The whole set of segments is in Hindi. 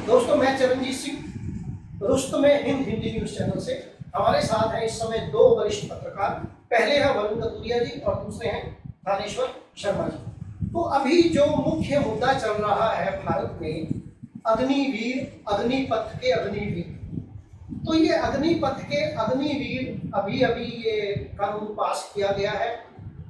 दोस्तों, मैं चरणजीत सिंह रुस्तमे हिंद हिंदी न्यूज चैनल से। हमारे साथ हैं इस समय दो वरिष्ठ पत्रकार। पहले हैं वरुण कतुरिया जी और दूसरे हैं थानेश्वर शर्मा जी। तो अभी जो मुख्य मुद्दा चल रहा है भारत में, अग्निवीर, अग्निपथ के अग्निवीर। तो ये अग्निपथ के अग्निवीर अभी अभी ये कानून पास किया गया है।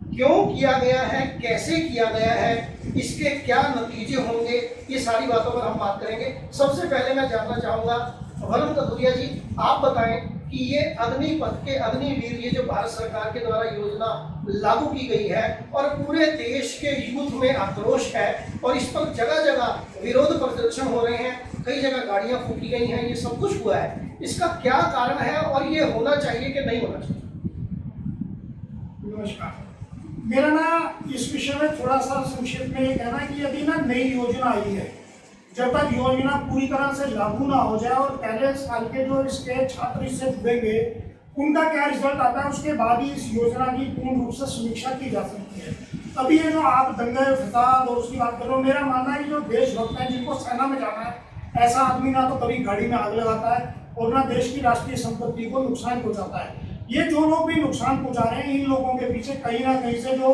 क्यों किया गया है, कैसे किया गया है, इसके क्या नतीजे होंगे, ये सारी बातों पर हम बात करेंगे। सबसे पहले मैं जानना चाहूँगा वरुण कतुरिया जी, आप बताएं कि ये अग्निपथ के अग्निवीर, ये जो भारत सरकार के द्वारा योजना लागू की गई है और पूरे देश के यूथ में आक्रोश है और इस पर जगह जगह विरोध प्रदर्शन हो रहे हैं, कई जगह गाड़ियां फूकी गई हैं, ये सब कुछ हुआ है। इसका क्या कारण है और ये होना चाहिए कि नहीं होना चाहिए? नमस्कार, मेरा ना इस विषय में थोड़ा सा संक्षेप में ये कहना है कि यदि ना नई योजना आई है, जब तक योजना पूरी तरह से लागू ना हो जाए और पहले साल के जो इसके छात्र इससे जुड़ेंगे उनका क्या रिजल्ट आता है, उसके बाद ही इस योजना की पूर्ण रूप से समीक्षा की जा सकती है। अभी ये जो आप दंगे फसाद और उसकी बात कर रहे हो, मेरा मानना है कि जो देशभक्त हैं जिनको सेना में जाना है, ऐसा आदमी ना तो कभी गाड़ी में आग लगाता है और ना देश की राष्ट्रीय संपत्ति को नुकसान पहुंचाता है। ये जो लोग भी नुकसान पहुंचा रहे हैं, इन लोगों के पीछे कहीं ना कहीं से जो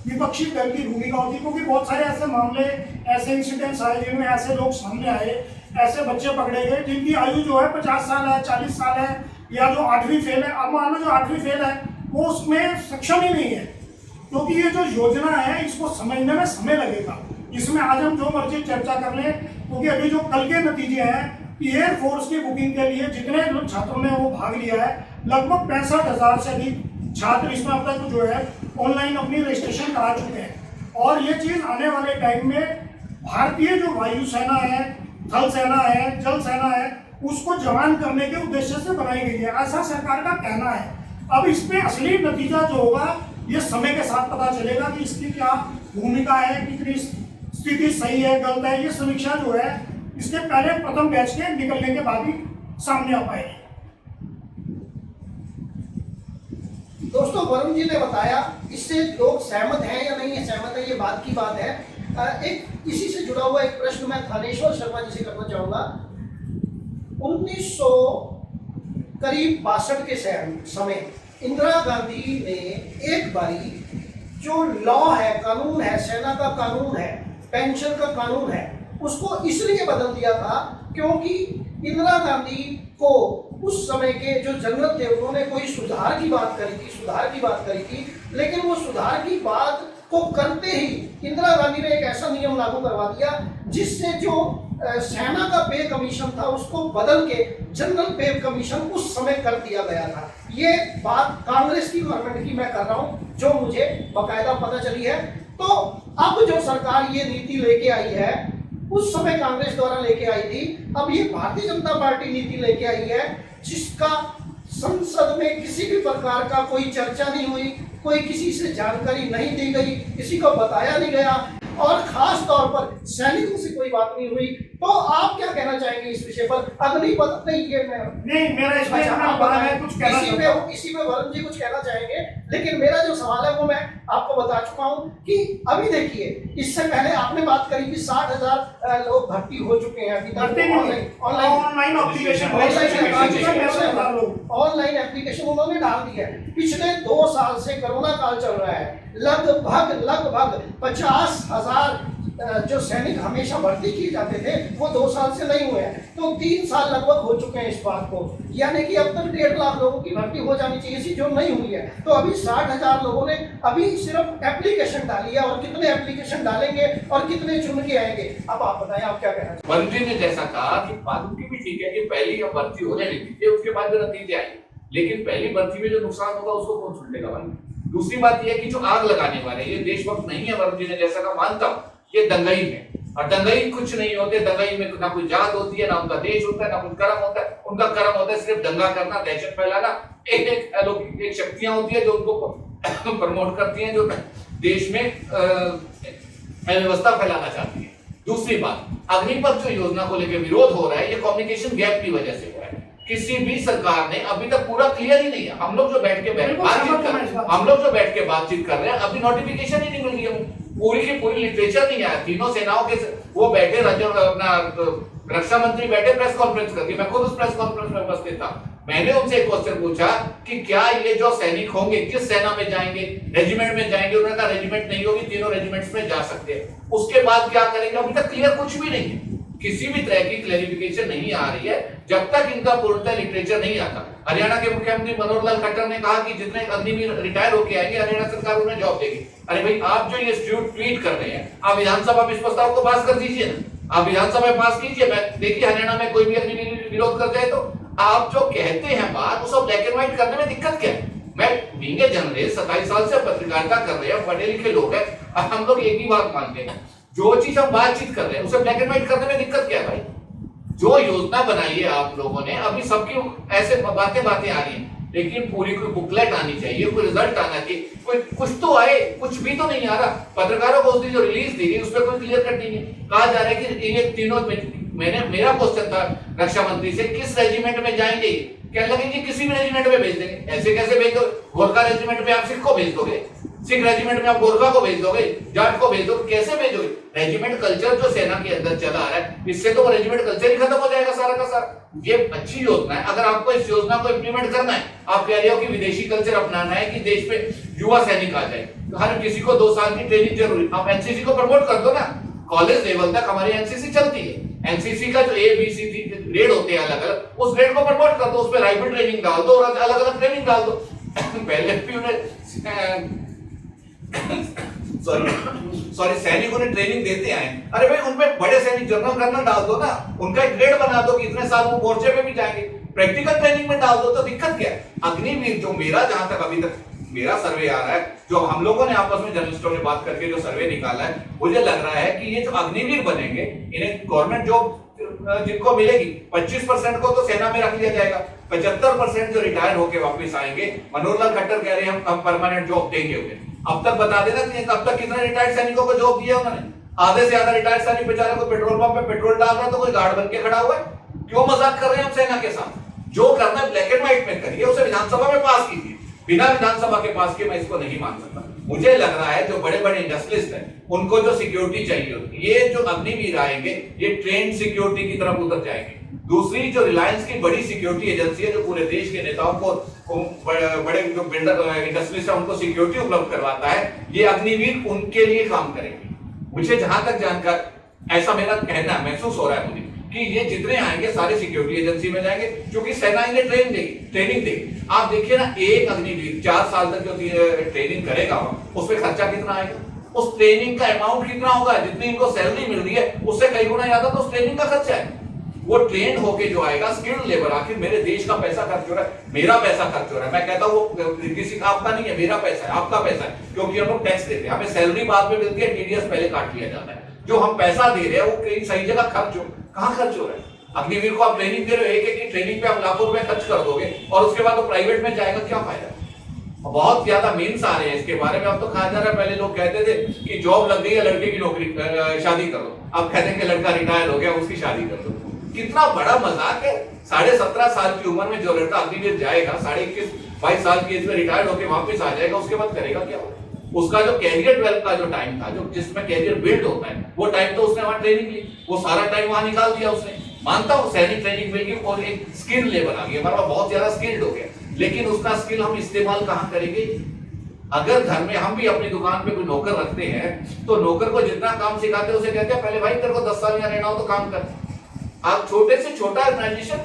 विपक्षी दल की भूमिका होती है, क्योंकि बहुत सारे ऐसे मामले, ऐसे इंसिडेंट्स आए जिनमें ऐसे लोग सामने आए, ऐसे बच्चे पकड़े गए जिनकी आयु जो है 50 साल है, 40 साल है, या जो 8वीं फेल है। अब मान लो जो 8वीं फेल है वो उसमें सक्षम ही नहीं है, क्योंकि ये जो योजना है इसको समझने में समय लगेगा। इसमें आज हम जो मर्जी चर्चा कर लें, क्योंकि अभी जो कल के नतीजे हैं, एयरफोर्स की बुकिंग के लिए जितने छात्रों ने वो भाग लिया है, लगभग 65,000 से अधिक छात्र इसमें अब तक जो है ऑनलाइन अपनी रजिस्ट्रेशन करा चुके हैं। और ये चीज आने वाले टाइम में भारतीय जो वायुसेना है, थल सेना है, जल सेना है, उसको जवान करने के उद्देश्य से बनाई गई है, ऐसा सरकार का कहना है। अब इसमें असली नतीजा जो होगा ये समय के साथ पता चलेगा कि इसकी क्या भूमिका है, कितनी स्थिति सही है, गलत है। ये समीक्षा जो है इसके पहले प्रथम बैच के निकलने के बाद ही सामने आ पाएगी। दोस्तों, वरुण जी ने बताया, इससे लोग सहमत हैं या नहीं है सहमत है, ये बात की बात है। एक इसी से जुड़ा हुआ एक प्रश्न मैं थानेश्वर शर्मा जी से करना चाहूंगा। 1900 करीब 62 के समय इंदिरा गांधी ने एक बारी जो लॉ है, कानून है, सेना का कानून है, पेंशन का कानून है, उसको इसलिए बदल दिया था क्योंकि इंदिरा गांधी को उस समय के जो जनरल थे उन्होंने कोई सुधार की बात करी थी, लेकिन वो सुधार की बात को करते ही इंदिरा गांधी ने एक ऐसा नियम लागू करवा दिया जिससे जो सेना का पे कमीशन था उसको बदल के जनरल पे कमीशन उस समय कर दिया गया था। ये बात कांग्रेस की गवर्नमेंट की मैं कर रहा हूँ, जो मुझे बाकायदा पता चली है। तो अब जो सरकार ये नीति लेके आई है, उस समय कांग्रेस द्वारा लेके आई थी, अब ये भारतीय जनता पार्टी नीति लेके आई है, जिसका संसद में किसी भी प्रकार का कोई चर्चा नहीं हुई, कोई किसी से जानकारी नहीं दी गई, किसी को बताया नहीं गया और खास तौर पर सैनिकों से कोई बात नहीं हुई। तो आप क्या कहना चाहेंगे इस विषय पर? अग्निपथ नहीं, ये मेरा इसमें इसी में वरुण जी कुछ कहना चाहेंगे, लेकिन मेरा जो सवाल है वो मैं आपको बता चुका हूं कि अभी देखिए, इससे पहले आपने बात करी कि 60,000 लोग भर्ती हो चुके हैं अभी तक। ऑनलाइन एप्लीकेशन उन्होंने डाल दिया है। पिछले 2 साल से कोरोना काल चल रहा है, लगभग 50,000 जो सैनिक हमेशा भर्ती किए जाते थे वो 2 साल से नहीं हुए हैं, तो 3 साल लगभग हो चुके हैं इस बात को। यानी कि अब तक 1.5 लाख लोगों की भर्ती हो जानी चाहिए थी, जो नहीं हुई है। तो अभी 60,000 लोगों ने अभी सिर्फ एप्लीकेशन डाली है, और कितने एप्लीकेशन डालेंगे और कितने चुन के आएंगे, अब आप बताएं, आप क्या कहना चाहिए? मंत्री ने जैसा कहा कि बात उनकी भी ठीक है कि पहली अब भर्ती होने लगी थी, उसके बाद जो नतीजे आए, लेकिन पहली भर्ती में जो नुकसान होगा उसको कौन सुनेगा भाई? दूसरी बात यह है कि जो आग लगाने वाले ये देशभक्त नहीं है, मंत्री ने जैसा कहा, मानता हूं, ये दंगई है, और दंगई कुछ नहीं होते। दंगई में ना कोई जात होती है, ना उनका देश होता है, ना कुछ कर्म होता है। उनका कर्म होता है सिर्फ दंगा करना, दहशत फैलाना। एक शक्तियां होती है जो उनको प्रमोट करती हैं, जो देश में अव्यवस्था फैलाना चाहती है। दूसरी बात, अग्निपथ जो योजना को लेकर विरोध हो रहा है, ये कम्युनिकेशन गैप की वजह से हो रहा है। किसी भी सरकार ने अभी तक पूरा क्लियर ही नहीं है। हम लोग जो बैठ के बातचीत कर रहे हैं, अभी नोटिफिकेशन ही नहीं मिल रही है, पूरी की पूरी लिटरेचर नहीं आया। तीनों सेनाओं के वो बैठे अपना रक्षा मंत्री बैठे प्रेस कॉन्फ्रेंस करके, मैं खुद उस प्रेस कॉन्फ्रेंस में उपस्थित था। मैंने उनसे एक क्वेश्चन पूछा कि क्या ये जो सैनिक होंगे किस सेना में जाएंगे, रेजिमेंट में जाएंगे? उन्होंने कहा रेजिमेंट नहीं होगी, तीनों रेजिमेंट्स में जा सकते हैं। उसके बाद क्या करेंगे अभी तक क्लियर कुछ भी नहीं है, किसी भी तरह की क्लैरिफिकेशन नहीं आ रही है जब तक इनका पूर्णतः लिटरेचर नहीं आता। हरियाणा के मुख्यमंत्री मनोहर लाल खट्टर ने कहा कि जितने अग्निवीर रिटायर होके आएंगे हरियाणा सरकार उन्हें जॉब देगी। अरे भाई, आप जो ये ट्वीट कर रहे हैं, आप विधानसभा में इस प्रस्ताव को पास कर दीजिए ना, आप विधानसभा में पास कीजिए। मैं देखिए हरियाणा में कोई भी अग्निवीर विरोध कर जाए तो आप जो कहते हैं बात उसको ब्लैक एंड व्हाइट करने में दिक्कत क्या है? मैं बीइंग ए जर्नलिस्ट 27 साल से पत्रकारिता कर रहे हैं, पढ़े लिखे लोग हैं, हम लोग एक ही बात मानते हैं, जो चीज हम बातचीत कर रहे हैं उसे ब्लैक एंड व्हाइट करने में दिक्कत क्या है भाई? जो योजना बनाई है आप लोगों ने, अभी सबकी ऐसे बातें आ रही हैं, लेकिन पूरी कोई बुकलेट आनी चाहिए, कोई रिजल्ट आना चाहिए, कोई कुछ तो आए। कुछ भी तो नहीं आ रहा। पत्रकारों को उस दिन जो रिलीज दी गई उस पर कोई क्लियर कट नहीं है। कहा जा रहा है कि ये तीनों, मेरा क्वेश्चन था रक्षा मंत्री से, किस रेजिमेंट में जाएंगे? कहने लगे जी किसी भी रेजिमेंट में भेज देंगे। ऐसे कैसे भेज दो? गोरखा रेजिमेंट में आप सिख को भेज दोगे, सिख रेजिमेंट में आप गोरखा को भेज दोगे, जाट को भेज दोगे, कैसे भेजोगे? रेजिमेंट कल्चर जो सेना के अंदर चला आ रहा है, इससे तो वो रेजिमेंट कल्चर ही खत्म हो जाएगा सारा का सारा। ये अच्छी योजना है, अगर आपको इस योजना को इंप्लीमेंट करना है, आप कह रहे हो कि विदेशी कल्चर अपनाना है कि देश में युवा सैनिक आ जाए, तो हर किसी को 2 साल की ट्रेनिंग जरूरी, आप एनसीसी को प्रमोट कर दो ना। कॉलेज लेवल तक हमारी एनसीसी चलती है, एनसीसी का जो ABC ग्रेड होते हैं अलग अलग, उस ग्रेड को प्रमोट कर दो, उस पर राइफल ट्रेनिंग डाल दो और अलग अलग ट्रेनिंग डाल दो। पहले भी उन्हें सॉरी सैनिकों ने ट्रेनिंग देते आए, अरे भाई उनमें बड़े सैनिक जनरल कर्नल डाल दो ना, उनका एक ग्रेड बना दो कि इतने साल वो मोर्चे पे भी जाएंगे, प्रैक्टिकल ट्रेनिंग में डाल दो, तो दिक्कत क्या है? अग्निवीर जो मेरा जहां तक अभी तक मेरा सर्वे आ रहा है, जो हम लोगों ने आपस में जर्नलिस्टों ने बात करके जो सर्वे निकाला है, मुझे लग रहा है कि ये जो अग्निवीर बनेंगे इन्हें गवर्नमेंट जॉब जिनको मिलेगी 25% को तो सेना में रख लिया जाएगा, 75% जो रिटायर होके वापस आएंगे, मनोहर लाल खट्टर कह रहे हैं हम परमानेंट जॉब देंगे उन्हें। अब तक बता देना कि अब तक कितने रिटायर्ड सैनिकों को जॉब दिया उन्होंने? आधे से ज्यादा रिटायर्ड सैनिक बेचारे को पेट्रोल पंप पे पेट्रोल डाल रहा है तो कोई गार्ड बन के खड़ा हुआ है। क्यों मजाक कर रहे हैं हम सेना के साथ? जो करना है ब्लैक एंड व्हाइट में करिए, उसे विधानसभा में पास कीजिए। बिना विधानसभा के पास किए मैं इसको नहीं मान सकता। मुझे लग रहा है जो बड़े बड़े इंडस्ट्रियलिस्ट हैं उनको जो सिक्योरिटी चाहिए होती है, ये जो अग्निवीर आएंगे ये ट्रेन सिक्योरिटी की तरफ उतर जाएंगे। दूसरी जो रिलायंस की बड़ी सिक्योरिटी एजेंसी है जो पूरे देश के नेताओं को, बड़े जो बिल्डर इंडस्ट्रियलिस्ट है उनको सिक्योरिटी उपलब्ध करवाता है, ये अग्निवीर उनके लिए काम करेंगे। मुझे जहां तक जानकर ऐसा मेरा कहना महसूस हो रहा है मुझे कि ये जितने आएंगे सारे सिक्योरिटी एजेंसी में जाएंगे, क्योंकि सेना इन्हें ट्रेनिंग देगी। आप देखिए ना, एक अग्निवीर 4 साल तक जो ट्रेनिंग करेगा उसमें खर्चा कितना आएगा, उस ट्रेनिंग का अमाउंट कितना होगा, जितनी इनको सैलरी मिल रही है उससे कई गुना ज्यादा तो उस ट्रेनिंग का खर्चा है। वो ट्रेन होके जो आएगा स्किल्ड लेबर, आखिर मेरे देश का पैसा खर्च हो रहा है, मेरा पैसा खर्च हो रहा है। मैं कहता हूँ वो किसी का आपका नहीं है, मेरा पैसा है, आपका पैसा है, क्योंकि हम लोग टैक्स देते हैं, हमें सैलरी बाद में मिलती है, टीडीएस पहले काट लिया जाता है। जो हम पैसा दे रहे हैं वो कहीं सही जगह कहाँ खर्च हो रहा है? अग्निवीर को आप ट्रेनिंग दे रहे हो, एक एक ट्रेनिंग पे आप लाखों रुपए खर्च कर दोगे और उसके बाद वो प्राइवेट में जाएगा, क्या फायदा? बहुत ज्यादा मीम्स आ रहे हैं इसके बारे में। अब तो कहा जा रहा है, पहले लोग कहते थे कि जॉब लग गई है लड़के की नौकरी शादी कर लो, अब कहते हैं कि लड़का रिटायर हो गया उसकी शादी कर दो। कितना बड़ा मजाक है। 17.5 साल की उम्र में जो लड़का अग्निवीर जाएगा, 21-22 साल की एज में रिटायर होकर वापस आ जाएगा, उसके बाद करेगा क्या? उसका जो कैरियर डेवलप का जो टाइम था, जो जिसमें कैरियर बिल्ड होता है, वो टाइम तो उसने वहां ट्रेनिंग ली, वो सारा टाइम वहां निकाल दिया उसने। मानता हूं सैनिक ट्रेनिंग मिल गई और एक स्किल लेवल आ गई, हमारा बहुत ज्यादा स्किल्ड हो गया, लेकिन उसका स्किल हम इस्तेमाल कहां करेंगे? अगर घर में हम भी अपनी दुकान पे कोई नौकर रखते हैं तो नौकर को जितना काम सिखाते हैं उसे कहते हैं पहले भाई तेरे को 10 साल यहाँ रहना हो तो काम कर। आप छोटे से छोटा ऑर्गेनाइजेशन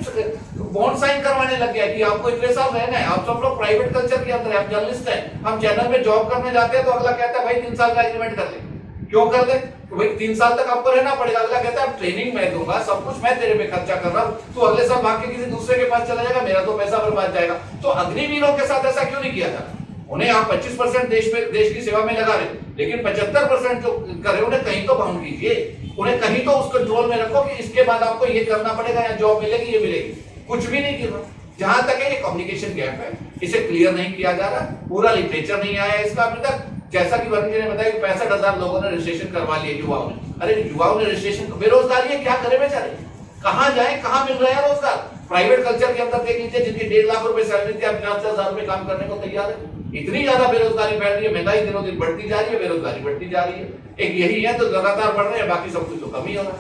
बॉन्ड साइन करवाने लग गया कि आपको इतने साल रहना है। आप सब लोग प्राइवेट कल्चर के अंदर है, आप जर्नलिस्ट हैं, हम चैनल में जॉब करने जाते हैं तो अगला कहता है भाई 3 साल का एग्रीमेंट कर ले। क्यों कर ले? तो भाई 3 साल तक आपको रहना पड़ेगा। अगला कहता है ट्रेनिंग मैं दूंगा, सब कुछ मैं तेरे पे खर्चा कर रहा हूँ, तो अगले साल भाग के किसी दूसरे के पास चला जाएगा, मेरा तो पैसा बर्बाद जाएगा। तो अग्निवीरों के साथ ऐसा क्यों नहीं किया जाता? उन्हें आप 25% देश की सेवा में लगा रहे, लेकिन 75% जो कर रहे उन्हें कहीं तो बाउंड कीजिए, उन्हें कहीं तो उस कंट्रोल में रखो कि इसके बाद आपको ये करना पड़ेगा या जॉब मिलेगी, ये मिलेगी। कुछ भी नहीं किया। जहां तक है ये कम्युनिकेशन गैप है, इसे क्लियर नहीं किया जा रहा, पूरा लिटरेचर नहीं आया इसका अभी तक। जैसा कि वर्मी ने बताया 65,000 लोगों ने रजिस्ट्रेशन करवा लिया युवाओं ने। अरे युवाओं ने रजिस्ट्रेशन, बेरोजगारी है, क्या करे बेचारे, कहाँ जाए, कहाँ मिल रहा है रोजगार? प्राइवेट कल्चर के अंदर देख लीजिए, जिनकी 1.5 लाख रुपए सैलरी थी, 50,000 रुपए काम करने को तैयार है। इतनी ज्यादा बेरोजगारी फैल रही है, महंगाई दिनों दिन बढ़ती जा रही है, बेरोजगारी बढ़ती जा रही है। एक यही है तो लगातार बढ़ रहे हैं, बाकी सब कुछ तो कम ही हो रहा है।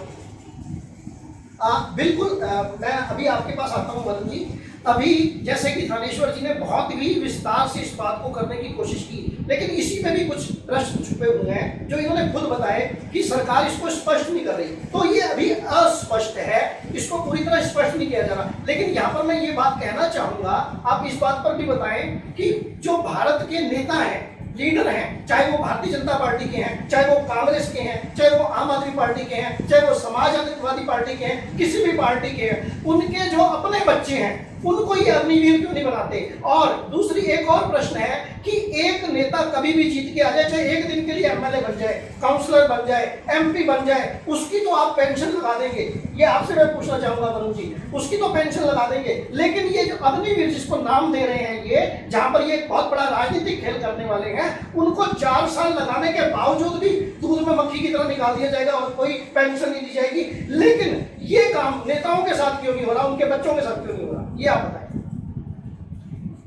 बिल्कुल मैं अभी आपके पास आता हूँ वरुण जी। अभी जैसे कि थानेश्वर जी ने बहुत ही विस्तार से इस बात को करने की कोशिश की, लेकिन इसी में भी कुछ प्रश्न छुपे हुए हैं जो इन्होंने खुद बताए कि सरकार इसको स्पष्ट नहीं कर रही। तो ये अभी अस्पष्ट है, इसको पूरी तरह स्पष्ट नहीं किया जा रहा। लेकिन यहाँ पर मैं ये बात कहना चाहूंगा, आप इस बात पर भी बताएं कि जो भारत के नेता हैं, लीडर हैं, चाहे वो भारतीय जनता पार्टी के हैं, चाहे वो कांग्रेस के हैं, चाहे वो आम आदमी पार्टी के हैं, चाहे वो समाजवादी पार्टी के हैं, किसी भी पार्टी के हैं, उनके जो अपने बच्चे हैं उनको ये अग्निवीर क्यों नहीं बनाते। और दूसरी एक और प्रश्न है कि एक नेता कभी भी जीत के आ जाए, चाहे एक दिन के लिए एमएलए बन जाए, काउंसलर बन जाए, एमपी बन जाए, उसकी तो आप पेंशन लगा देंगे। ये आपसे मैं पूछना चाहूंगा वरुण जी, उसकी तो पेंशन लगा देंगे, लेकिन ये जो अग्निवीर जिसको नाम दे रहे हैं, ये जहां पर ये बहुत बड़ा राजनीतिक खेल करने वाले हैं, उनको 4 साल लगाने के बावजूद भी दूध में मक्खी की तरह निकाल दिया जाएगा और कोई पेंशन नहीं दी जाएगी। लेकिन ये काम नेताओं के साथ क्यों नहीं हो रहा, उनके बच्चों के साथ क्यों नहीं हो रहा, ये आप बताएं।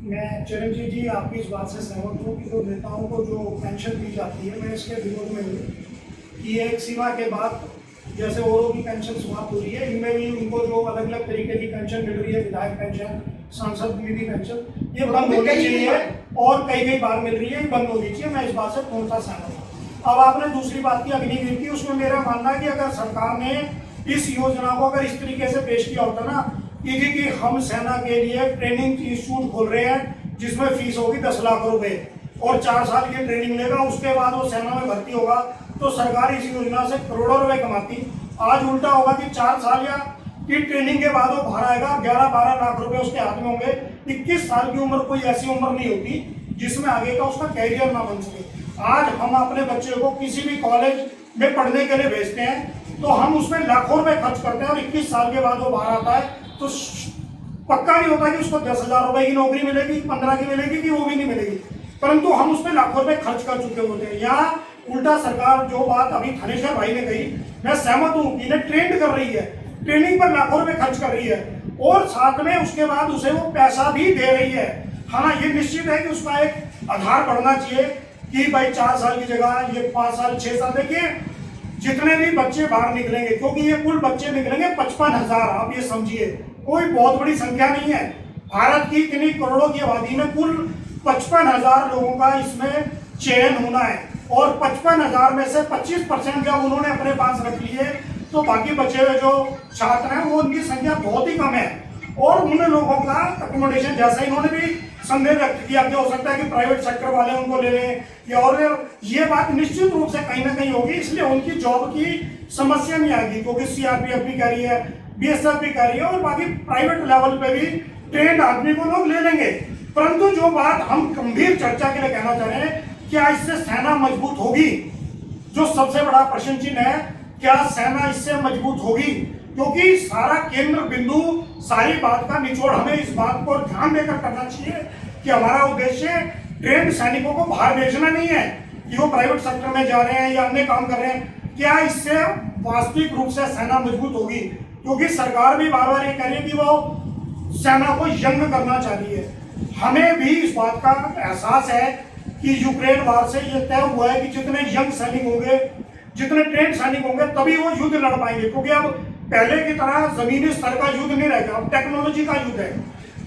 मैं चिरंजीव जी आपकी इस बात से सहमत हूँ कि जो नेताओं को जो पेंशन दी जाती है, मैं इसके विरोध में हूँ कि एक सीमा के बाद जैसे औरों की पेंशन समाप्त हो रही है, इनमें भी उनको जो अलग अलग तरीके की पेंशन मिल रही है, विधायक पेंशन, सांसद निधि पेंशन, ये बंद होनी चाहिए और कई बार मिल रही है, ये बंद होनी चाहिए। मैं इस बात से पूर्णतः सहमत हूँ। अब आपने दूसरी बात की अग्निवीर की, उसमें मेरा मानना है कि अगर सरकार ने इस योजना को अगर इस तरीके से पेश किया होता ना कि हम सेना के लिए ट्रेनिंग इंस्टीट्यूट खोल रहे हैं जिसमें फीस होगी 10 लाख रुपए और 4 साल की ट्रेनिंग लेगा, उसके बाद वो सेना में भर्ती होगा, तो सरकार इस योजना से करोड़ों रुपए कमाती। आज उल्टा होगा कि 4 साल या की ट्रेनिंग के बाद वो बाहर आएगा, 11-12 लाख रुपए उसके हाथ में होंगे। 21 साल की उम्र कोई ऐसी उम्र नहीं होती जिसमें आगे का उसका कैरियर ना बन सके। आज हम अपने बच्चे को किसी भी कॉलेज में पढ़ने के लिए भेजते हैं तो हम उसमें लाखों रुपए खर्च करते हैं और 21 साल के बाद वो बाहर आता है तो पक्का नहीं होता कि उसको 10,000 रुपए की नौकरी मिलेगी, 15 की मिलेगी, कि वो भी नहीं मिलेगी, परंतु हम उसमें लाखों रुपए खर्च कर चुके होते हैं। यहाँ उल्टा सरकार जो बात अभी थानेश्वर भाई ने कही, मैं सहमत हूँ, इन्हें ट्रेंड कर रही है, ट्रेनिंग पर लाखों रुपए खर्च कर रही है और साथ में उसके बाद उसे वो पैसा भी दे रही है। हाँ, ये निश्चित है कि उसका एक आधार बढ़ना चाहिए कि भाई 4 साल की जगह ये 5 साल 6 साल। देखिए जितने भी बच्चे बाहर निकलेंगे, क्योंकि ये कुल बच्चे निकलेंगे 55,000, आप ये समझिए कोई बहुत बड़ी संख्या नहीं है। भारत की इतनी करोड़ों की आबादी में कुल 55,000 लोगों का इसमें चयन होना है और 55,000 में से 25% जब उन्होंने अपने पास रख लिए तो बाकी बचे हुए जो छात्र हैं वो उनकी संख्या बहुत ही कम है। और उन लोगों का अकोमोडेशन, जैसा इन्होंने भी संदेह व्यक्त किया कि हो सकता है कि प्राइवेट सेक्टर वाले उनको ले लें या और ये बात निश्चित रूप से कहीं ना कहीं होगी, इसलिए उनकी जॉब की समस्या नहीं आएगी, क्योंकि सीआरपीएफ भी कर रही है, बीएसएफ भी कर रही है और बाकी प्राइवेट लेवल पे भी ट्रेंड आदमी को लोग ले लेंगे। परंतु जो बात हम गंभीर चर्चा के लिए कहना चाह रहे हैं, क्या इससे सेना मजबूत होगी? जो सबसे बड़ा प्रश्न चिन्ह है, क्या सेना इससे मजबूत होगी? क्योंकि सारा केंद्र बिंदु, सारी बात का निचोड़ हमें इस बात को ध्यान देकर करना चाहिए कि हमारा उद्देश्य ट्रेंड सैनिकों को बाहर भेजना नहीं है कि वो प्राइवेट सेक्टर में जा रहे हैं या अन्य काम कर रहे हैं। क्या इससे वास्तविक रूप से सेना मजबूत होगी? क्योंकि सरकार भी बार बार ये कह रही है कि वो सेना को यंग करना चाह रही है। हमें भी इस बात का एहसास है कि यूक्रेन वार से ये तय हुआ है कि जितने यंग सैनिक होंगे, जितने ट्रेंड सैनिक होंगे, तभी वो युद्ध लड़ पाएंगे। क्योंकि अब पहले की तरह जमीनी स्तर का युद्ध नहीं रहेगा, अब टेक्नोलॉजी का युद्ध है।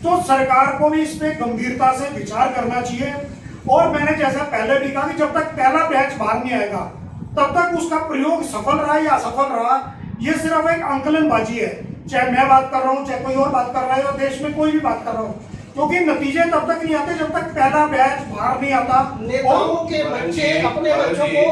तो सरकार को भी इस पे गंभीरता से विचार करना चाहिए। और मैंने जैसा पहले भी कहा कि जब तक पहला बैच बाहर नहीं आएगा तब तक उसका प्रयोग सफल रहा या असफल रहा, ये सिर्फ एक आंकलनबाजी है। चाहे मैं बात कर रहा हूँ, चाहे कोई और बात कर रहा है, और देश में कोई भी बात कर रहा हूँ, क्योंकि नतीजे तब तक नहीं आते जब तक पहला बैच बाहर नहीं आता। नेताओं के बच्चे अपने बच्चों को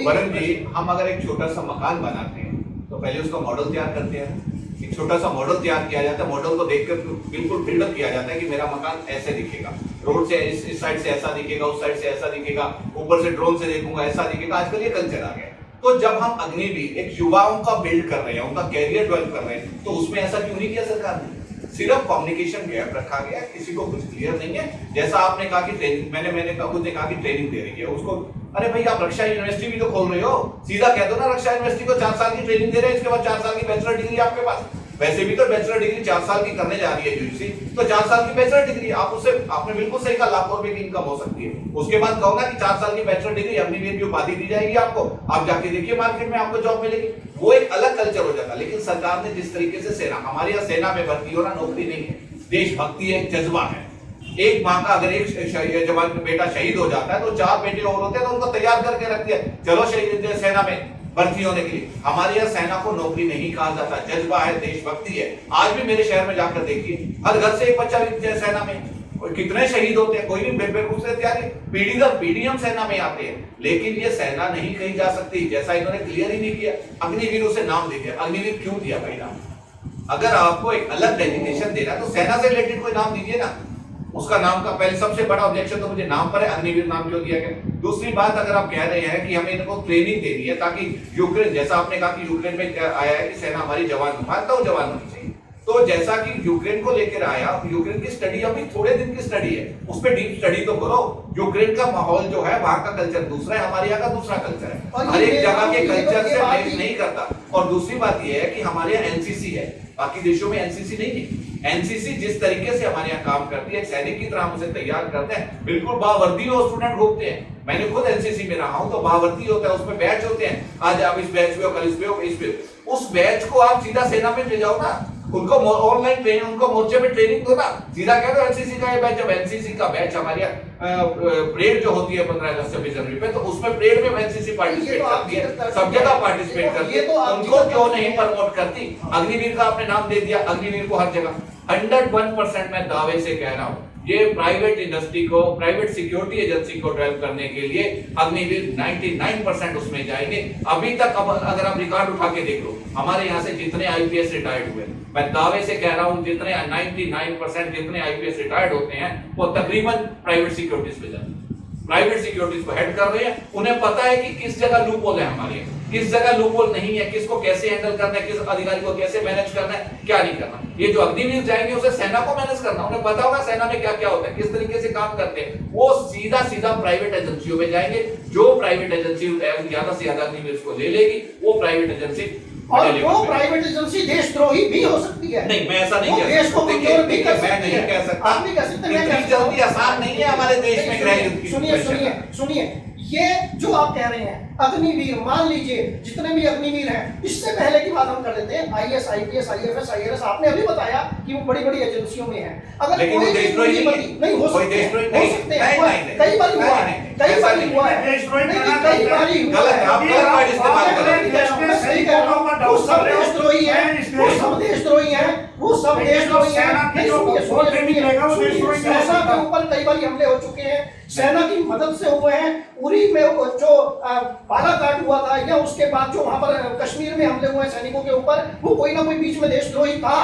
वरुण जी, हम अगर एक छोटा सा मकान बनाते हैं तो पहले उसका मॉडल तैयार करते हैं। एक छोटा सा मॉडल तैयार किया जाता है, मॉडल को देखकर बिल्कुल बिल्डअप किया जाता है कि मेरा मकान ऐसे दिखेगा, रोड से इस साइड से ऐसा दिखेगा, उस साइड से ऐसा दिखेगा, ऊपर से ड्रोन से देखूंगा ऐसा दिखेगा। आजकल ये कल्चर आ गया। तो जब हम अग्निवीर एक युवाओं का बिल्ड कर रहे हैं, उनका कैरियर डेवलप कर रहे हैं, तो उसमें ऐसा क्यों नहीं किया सरकार ने? सिर्फ कम्युनिकेशन गैप रखा गया, किसी को कुछ क्लियर नहीं है। जैसा आपने कहा कि ट्रेनिंग, मैंने खुद ने कहा कि ट्रेनिंग दे रही है उसको। अरे भाई, आप रक्षा यूनिवर्सिटी भी तो खोल रहे हो, सीधा कह दो ना रक्षा यूनिवर्सिटी को 4 साल की ट्रेनिंग दे रहे हैं, इसके बाद 4 साल की बैचलर डिग्री आपके पास। वैसे भी तो बैचलर डिग्री 4 साल की करने जा रही है यूजीसी, तो 4 साल की बैचलर डिग्री आप उससे, आपने बिल्कुल सही कहा, लाखों रुपए की इनकम हो सकती है। उसके बाद कहो ना कि 4 साल की बैचलर डिग्री अग्निवीर की उपाधि दी जाएगी आपको, आप जाके देखिए मार्केट में आपको जॉब मिलेगी, वो एक अलग कल्चर हो जाता। लेकिन सरकार ने जिस तरीके से सेना, हमारे यहाँ सेना में भर्ती होना नौकरी नहीं है, देशभक्ति एक जज्बा है। एक माँ का अगर एक जवान बेटा शहीद हो जाता है तो 4 बेटे और होते हैं तो उनको तैयार करके रखती है, चलो शहीद सेना में भर्ती होने के लिए। हमारे यहाँ सेना को नौकरी नहीं कहा जाता, जज्बा है, देशभक्ति है। आज भी मेरे शहर में जाकर देखिए, हर घर से एक बच्चा सेना में, और कितने शहीद होते हैं, कोई भी बेवकूफ से तैयारी, पीढ़ी दर पीढ़ी हम सेना में आते हैं। लेकिन ये सेना नहीं कही जा सकती, जैसा इन्होंने क्लियर ही नहीं किया। अग्निवीर उसे नाम दे दिया, अग्निवीर क्यों दिया भाई नाम? अगर आपको एक अलग डेजिग्नेशन देना तो सेना से रिलेटेड कोई नाम दीजिए ना। उसका नाम का पहले सबसे बड़ा ऑब्जेक्शन तो मुझे नाम पर है, अग्निवीर नाम क्यों दिया गया। दूसरी बात, अगर आप कह रहे हैं कि हमें इनको ट्रेनिंग देनी है ताकि यूक्रेन, जैसा आपने कहा कि यूक्रेन में आया है कि सेना हमारी जवान, मानता हूं जवान होनी चाहिए, तो जैसा कि यूक्रेन को लेकर आया, यूक्रेन की स्टडी अभी थोड़े दिन की स्टडी है, उस पर डीप स्टडी तो करो। यूक्रेन का माहौल जो है, वहां का कल्चर दूसरा है, हमारे यहाँ का दूसरा कल्चर है, हर एक जगह के कल्चर से मैच नहीं करता। और दूसरी बात यह है कि हमारे यहाँ एनसीसी है, बाकी देशों में एनसीसी नहीं है। एनसीसी जिस तरीके से हमारे यहाँ काम करती है, एक सैनिक की तरह हम उसे तैयार करते हैं, बिल्कुल बावर्दी हो स्टूडेंट घूमते हैं। मैंने खुद एनसीसी में रहा हूं, तो बावर्दी होता है, उसमें बैच होते हैं, आज आप इस बैच में हो, कल इस पे हो, इस पे। उस बैच को आप सीधा सेना में ले जाओ ना, उनको ऑनलाइन ट्रेनिंग, उनको मोर्चे में ट्रेनिंग दो ना, सीधा कह दो एनसीसी का ये बैच। जब एनसीसी का बैच हमारे परेड जो होती है 15 अगस्त 26 जनवरी पे, तो उसमें परेड में एनसीसी पार्टिसिपेट करती है, सब जगह पार्टिसिपेट करती है, उनको क्यों नहीं प्रमोट करती? अग्निवीर का आपने नाम दे दिया, अग्निवीर को हर जगह 101% मैं दावे से कह रहा हूं, ये प्राइवेट इंडस्ट्री को, प्राइवेट सिक्योरिटी एजेंसी को ड्राइव करने के लिए अग्निवीर 99% उसमें जाएंगे। अभी तक अगर आप रिकॉर्ड उठा के देख लो, हमारे यहाँ से जितने आईपीएस रिटायर्ड हुए, मैं दावे से कह रहा हूं, जितने 99% जितने आईपीएस रिटायर्ड होते हैं वो तकरीबन प्राइवेट सिक्योरिटीज पे जाते हैं, प्राइवेट सिक्योरिटीज को हेड कर रहे हैं। उन्हें पता है कि किस जगह लूपहोल है हमारे, किस जगह लूपहोल नहीं है, किसको कैसे हैंडल करना है, किस अधिकारी को कैसे मैनेज करना है, क्या नहीं करना। ये जो अग्निवीर जाएंगे उसे सेना को मैनेज करना, उन्हें पता होगा सेना में क्या क्या होता है, किस तरीके से काम करते हैं। वो सीधा सीधा प्राइवेट एजेंसियों में जाएंगे, जो प्राइवेट एजेंसी ज्यादा से ज्यादा अग्निवीर को ले लेगी, वो प्राइवेट एजेंसी, और वो प्राइवेट एजेंसी देशद्रोही भी हो सकती है। नहीं, मैं ऐसा नहीं कह सकता, देश को कमजोर भी कर सकती है। मैं नहीं कह सकता, आप नहीं कह सकते, मैं इतनी जल्दी आसान नहीं है हमारे देश में गृह युद्ध की। सुनिए, ये जो आप कह रहे हैं अग्निवीर, मान लीजिए जितने भी अग्निवीर हैं, इससे पहले की बात हम कर लेते हैं, आईएएस, आईपीएस, आईएफएस, आईआरएस, आपने अभी बताया कि वो बड़ी बड़ी एजेंसियों में है। अगर कोई देशद्रोही नहीं हो सकते हैं, कई बार हुआ है, कई बार हुआ है, कई बार हुआ है। आप गलत वर्ड इस्तेमाल कर रहे हैं। सही कह रहा हूं, वो सब देशद्रोही हैं, वो सब देशद्रोही हैं, वो सब देशद्रोही हैं। सेना के ऊपर कई बार हमले हो चुके हैं, सेना की मदद से हुए हैं। उरी में जो बालाकाट हुआ था, या उसके बाद जो वहां पर कश्मीर में हमले हुए सैनिकों के ऊपर, वो कोई ना कोई बीच में देशद्रोही था।